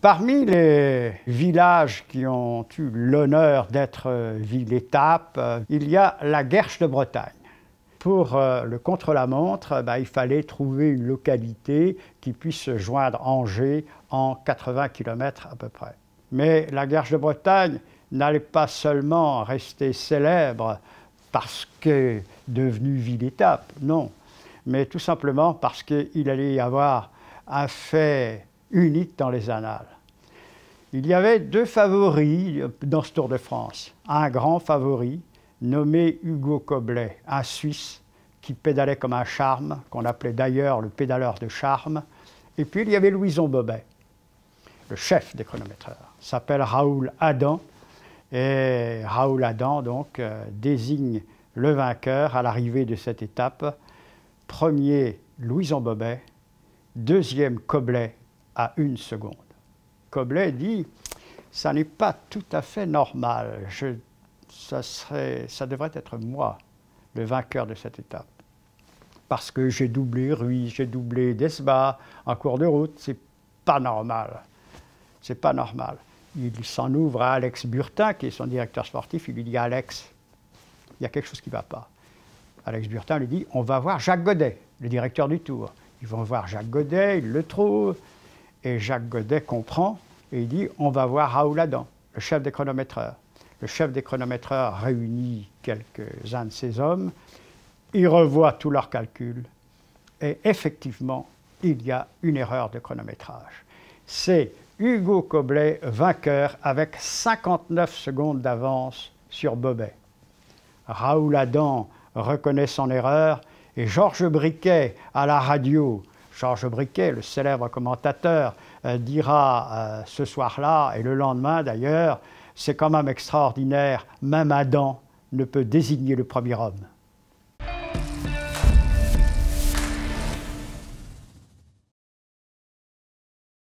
Parmi les villages qui ont eu l'honneur d'être ville-étape, il y a la Guerche de Bretagne. Pour le contre-la-montre, il fallait trouver une localité qui puisse se joindre à Angers en 80 km à peu près. Mais la Guerche de Bretagne n'allait pas seulement rester célèbre parce que devenue ville-étape, non, mais tout simplement parce qu'il allait y avoir un fait unique dans les annales. Il y avait deux favoris dans ce Tour de France. Un grand favori, nommé Hugo Coblet, un Suisse qui pédalait comme un charme, qu'on appelait d'ailleurs le pédaleur de charme. Et puis il y avait Louison Bobet, le chef des chronométreurs. Il s'appelle Raoul Adam. Et Raoul Adam donc, désigne le vainqueur à l'arrivée de cette étape. Premier, Louison Bobet. Deuxième, Coblet à 1 seconde. Coblet dit « ça n'est pas tout à fait normal, ça devrait être moi, le vainqueur de cette étape. Parce que j'ai doublé Ruy, j'ai doublé Desbas en cours de route, c'est pas normal. C'est pas normal. » Il s'en ouvre à Alex Burtin, qui est son directeur sportif, il lui dit « Alex, il y a quelque chose qui ne va pas. » Alex Burtin lui dit « on va voir Jacques Godet, le directeur du Tour. » Ils vont voir Jacques Godet, ils le trouvent, et Jacques Godet comprend, et il dit « on va voir Raoul Adam, le chef des chronométreurs. » Le chef des chronométreurs réunit quelques-uns de ses hommes, il revoit tous leurs calculs, et effectivement, il y a une erreur de chronométrage. C'est Hugo Coblet, vainqueur, avec 59 secondes d'avance sur Bobet. Raoul Adam reconnaît son erreur, et Georges Briquet, à la radio, Georges Briquet, le célèbre commentateur, dira ce soir-là, et le lendemain d'ailleurs, c'est quand même extraordinaire, même Adam ne peut désigner le premier homme.